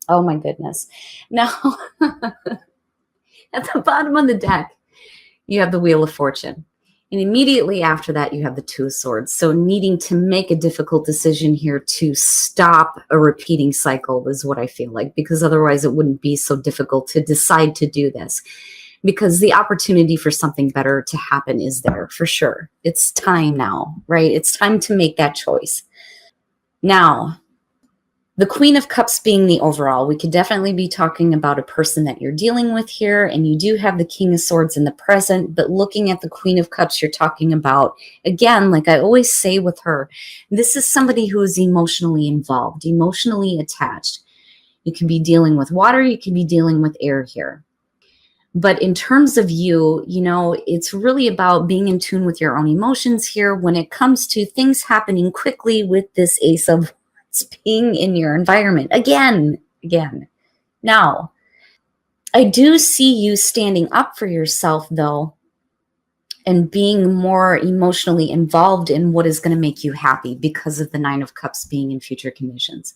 Oh my goodness. Now, at the bottom of the deck, you have the Wheel of Fortune. And immediately after that, you have the Two of Swords. So needing to make a difficult decision here to stop a repeating cycle is what I feel like, because otherwise it wouldn't be so difficult to decide to do this, because the opportunity for something better to happen is there for sure. It's time now, right? It's time to make that choice. Now, the Queen of Cups being the overall, we could definitely be talking about a person that you're dealing with here, and you do have the King of Swords in the present, but looking at the Queen of Cups, you're talking about, again, like I always say with her, this is somebody who is emotionally involved, emotionally attached. You can be dealing with water, you can be dealing with air here. But in terms of you, it's really about being in tune with your own emotions here when it comes to things happening quickly with this Ace of being in your environment again. Now, I do see you standing up for yourself, though, and being more emotionally involved in what is going to make you happy because of the Nine of Cups being in future conditions.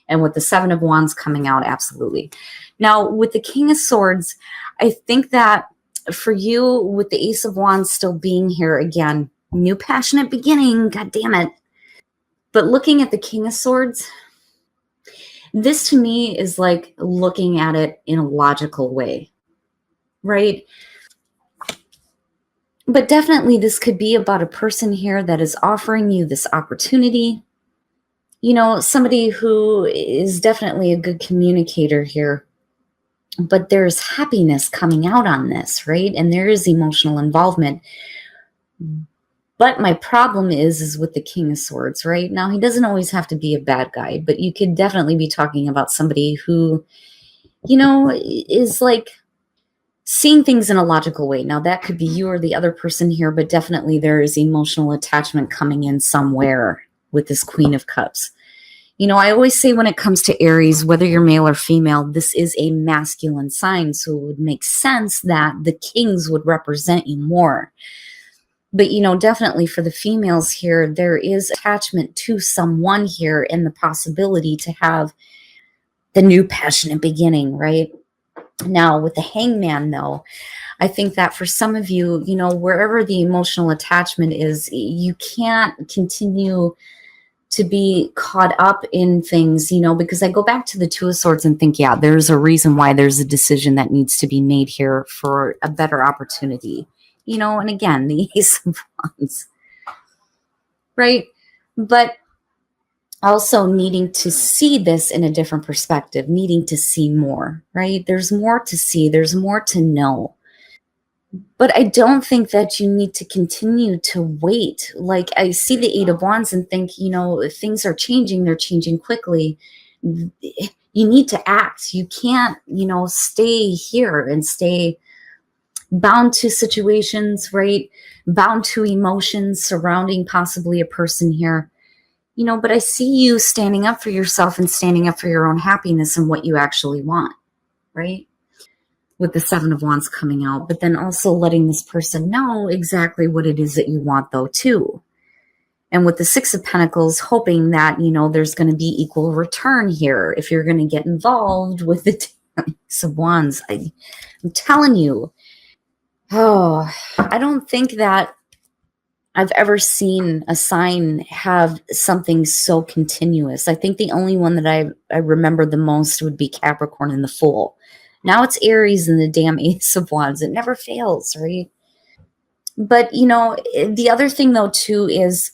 And with the Seven of Wands coming out, absolutely. Now, with the King of Swords, I think that for you, with the Ace of Wands still being here again, new passionate beginning, god damn it. But looking at the King of Swords, this to me is like looking at it in a logical way, right? But definitely this could be about a person here that is offering you this opportunity. Somebody who is definitely a good communicator here, but there's happiness coming out on this, right? And there is emotional involvement. But my problem is with the King of Swords, right? Now, he doesn't always have to be a bad guy, but you could definitely be talking about somebody who, is like seeing things in a logical way. Now, that could be you or the other person here, but definitely there is emotional attachment coming in somewhere with this Queen of Cups. I always say when it comes to Aries, whether you're male or female, this is a masculine sign. So it would make sense that the kings would represent you more. But, definitely for the females here, there is attachment to someone here and the possibility to have the new passionate beginning, right? Now, with the Hangman, though, I think that for some of you, wherever the emotional attachment is, you can't continue to be caught up in things, because I go back to the Two of Swords and think, yeah, there's a reason why there's a decision that needs to be made here for a better opportunity, and again, the Ace of Wands, right? But also needing to see this in a different perspective, needing to see more, right? There's more to see, there's more to know. But I don't think that you need to continue to wait. Like I see the Eight of Wands and think, things are changing, they're changing quickly. You need to act. You can't, stay here and stay bound to situations, right? Bound to emotions surrounding possibly a person here. But I see you standing up for yourself and standing up for your own happiness and what you actually want, right? With the Seven of Wands coming out, but then also letting this person know exactly what it is that you want, though, too. And with the Six of Pentacles, hoping that, there's going to be equal return here if you're going to get involved with the Six of Wands. I'm telling you, I don't think that I've ever seen a sign have something so continuous. I think the only one that I remember the most would be Capricorn and the Fool. Now it's Aries and the damn Ace of Wands. It never fails, right? But, the other thing, though, too, is,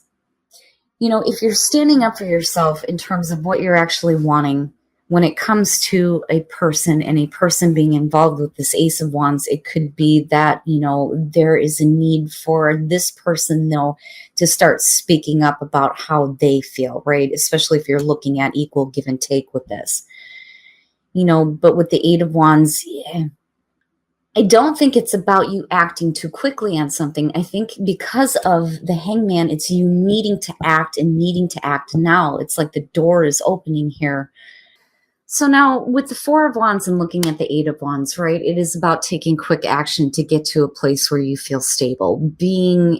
if you're standing up for yourself in terms of what you're actually wanting, when it comes to a person and a person being involved with this Ace of Wands, it could be that, there is a need for this person, though, to start speaking up about how they feel, right? Especially if you're looking at equal give and take with this. But with the Eight of Wands, yeah, I don't think it's about you acting too quickly on something. I think because of the Hangman, it's you needing to act and needing to act now. It's like the door is opening here. So now with the Four of Wands and looking at the Eight of Wands, right, it is about taking quick action to get to a place where you feel stable, being,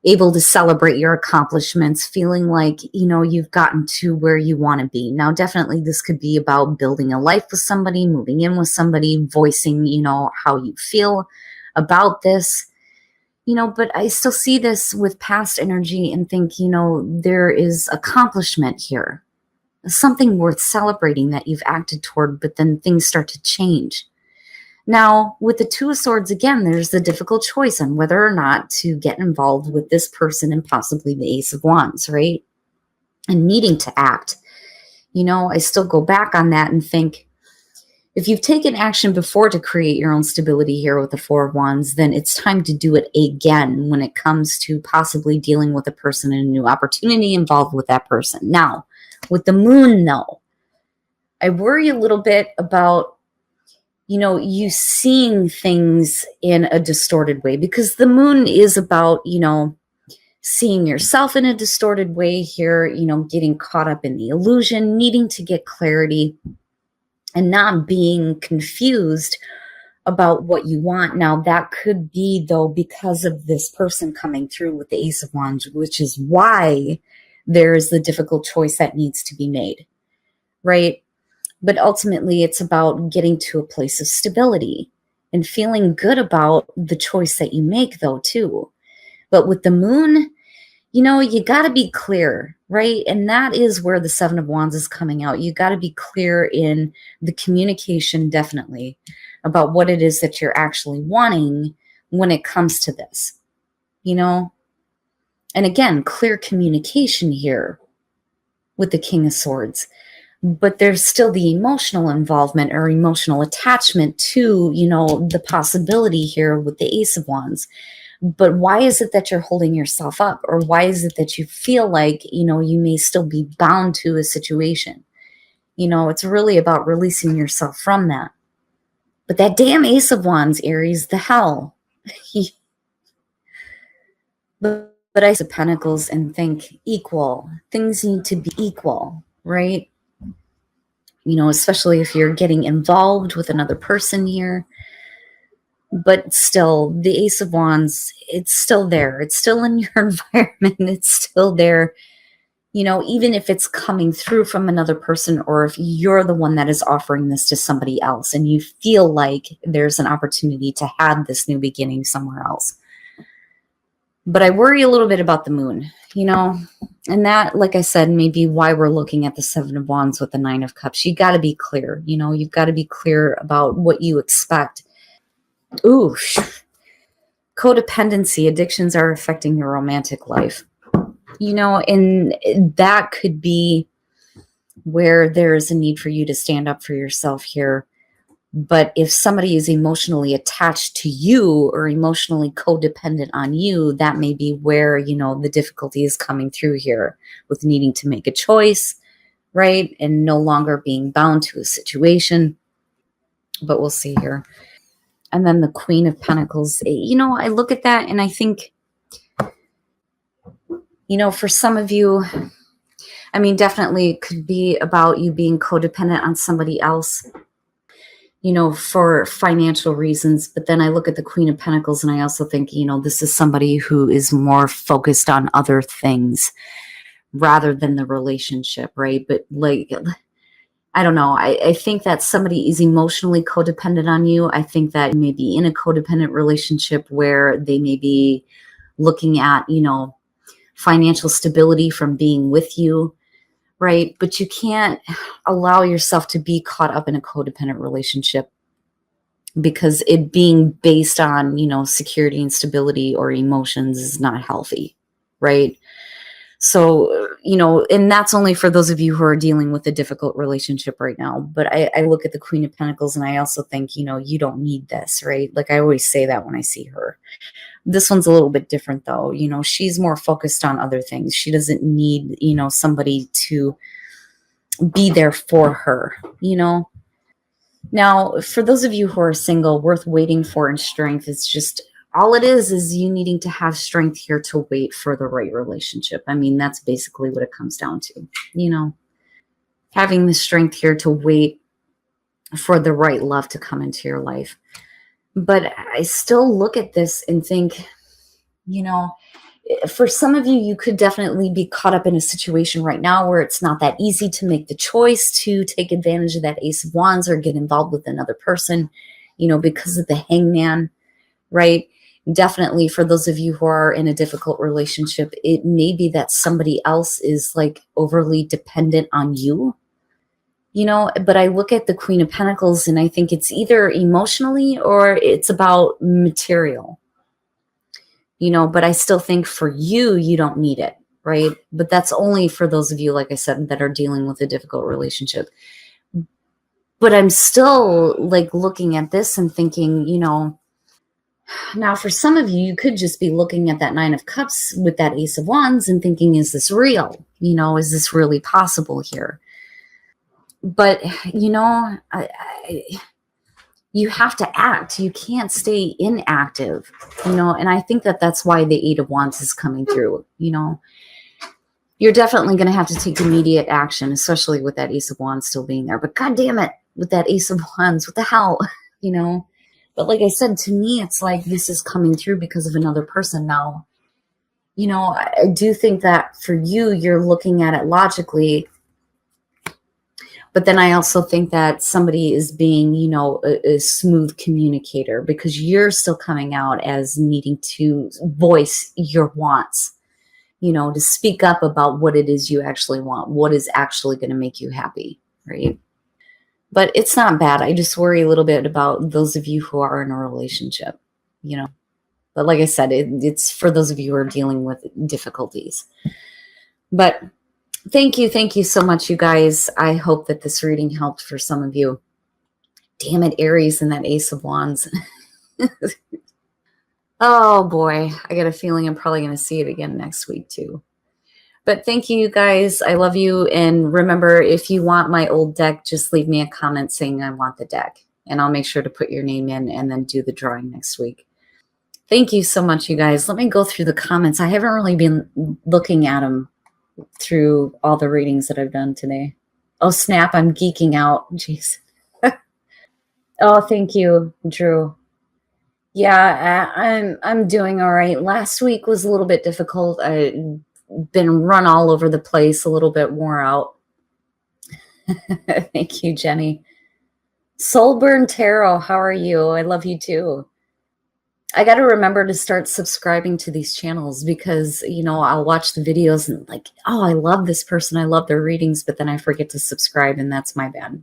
able to celebrate your accomplishments, feeling like, you've gotten to where you want to be. Now, definitely this could be about building a life with somebody, moving in with somebody, voicing, how you feel about this, but I still see this with past energy and think, there is accomplishment here, something worth celebrating that you've acted toward, but then things start to change. Now, with the Two of Swords, again, there's the difficult choice on whether or not to get involved with this person and possibly the Ace of Wands, right? And needing to act. I still go back on that and think, if you've taken action before to create your own stability here with the Four of Wands, then it's time to do it again when it comes to possibly dealing with a person and a new opportunity involved with that person. Now, with the Moon, though, I worry a little bit about you seeing things in a distorted way, because the Moon is about, seeing yourself in a distorted way here, getting caught up in the illusion, needing to get clarity and not being confused about what you want. Now, that could be, though, because of this person coming through with the Ace of Wands, which is why there's the difficult choice that needs to be made, right? But ultimately, it's about getting to a place of stability and feeling good about the choice that you make, though, too. But with the Moon, you got to be clear, right? And that is where the Seven of Wands is coming out. You got to be clear in the communication, definitely, about what it is that you're actually wanting when it comes to this, And again, clear communication here with the King of Swords. But there's still the emotional involvement or emotional attachment to, the possibility here with the Ace of Wands. But why is it that you're holding yourself up? Or why is it that you feel like, you may still be bound to a situation? It's really about releasing yourself from that. But that damn Ace of Wands, Aries, the hell. But Ace of Pentacles and think equal. Things need to be equal, right? Especially if you're getting involved with another person here. But still, the Ace of Wands, it's still there. It's still in your environment. It's still there. Even if it's coming through from another person, or if you're the one that is offering this to somebody else and you feel like there's an opportunity to have this new beginning somewhere else. But I worry a little bit about the Moon, and that, like I said, may be why we're looking at the Seven of Wands with the Nine of Cups. You got to be clear, you've got to be clear about what you expect. Ooh, codependency, addictions are affecting your romantic life, and that could be where there is a need for you to stand up for yourself here. But if somebody is emotionally attached to you or emotionally codependent on you, that may be where, the difficulty is coming through here with needing to make a choice, right? And no longer being bound to a situation. But we'll see here. And then the Queen of Pentacles, I look at that and I think, for some of you, definitely it could be about you being codependent on somebody else, for financial reasons. But then I look at the Queen of Pentacles and I also think, this is somebody who is more focused on other things rather than the relationship, right? But I don't know. I think that somebody is emotionally codependent on you. I think that you may be in a codependent relationship where they may be looking at, financial stability from being with you, right? But you can't allow yourself to be caught up in a codependent relationship, because it being based on, security and stability or emotions is not healthy, right? So, and that's only for those of you who are dealing with a difficult relationship right now. But I look at the Queen of Pentacles and I also think, you don't need this, right? Like I always say that when I see her. This one's a little bit different though. She's more focused on other things. She doesn't need, somebody to be there for her, Now, for those of you who are single, worth waiting for in strength, it's just all it is you needing to have strength here to wait for the right relationship. That's basically what it comes down to, having the strength here to wait for the right love to come into your life. But I still look at this and think, for some of you, you could definitely be caught up in a situation right now where it's not that easy to make the choice to take advantage of that Ace of Wands or get involved with another person, because of the Hangman, right? Definitely for those of you who are in a difficult relationship, it may be that somebody else is like overly dependent on you, but I look at the Queen of Pentacles and I think it's either emotionally or it's about material. But I still think for you, you don't need it, right? But that's only for those of you, like I said, that are dealing with a difficult relationship. But I'm still like looking at this and thinking, now for some of you, you could just be looking at that Nine of Cups with that Ace of Wands and thinking, is this real? Is this really possible here? But, you have to act. You can't stay inactive, and I think that that's why the Eight of Wands is coming through. You're definitely going to have to take immediate action, especially with that Ace of Wands still being there. But God damn it, with that Ace of Wands, what the hell, But like I said, to me, it's like this is coming through because of another person now. I do think that for you, you're looking at it logically. But then I also think that somebody is being, a smooth communicator because you're still coming out as needing to voice your wants, to speak up about what it is you actually want, what is actually going to make you happy, right? But it's not bad. I just worry a little bit about those of you who are in a relationship, But like I said, it's for those of you who are dealing with difficulties. But thank you so much, you guys. I hope that this reading helped for some of you. Damn it, Aries and that Ace of Wands. Oh boy, I got a feeling I'm probably going to see it again next week too. But thank you, guys. I love you. And remember, if you want my old deck, just leave me a comment saying I want the deck. And I'll make sure to put your name in and then do the drawing next week. Thank you so much, you guys. Let me go through the comments. I haven't really been looking at them through all the readings that I've done today. Oh, snap. I'm geeking out. Jeez. Oh, thank you, Drew. Yeah, I'm doing all right. Last week was a little bit difficult. I've been run all over the place, a little bit wore out. Thank you, Jenny. Soulburn Tarot, how are you? I love you too. I got to remember to start subscribing to these channels because, I'll watch the videos and like, oh, I love this person. I love their readings, but then I forget to subscribe and that's my bad.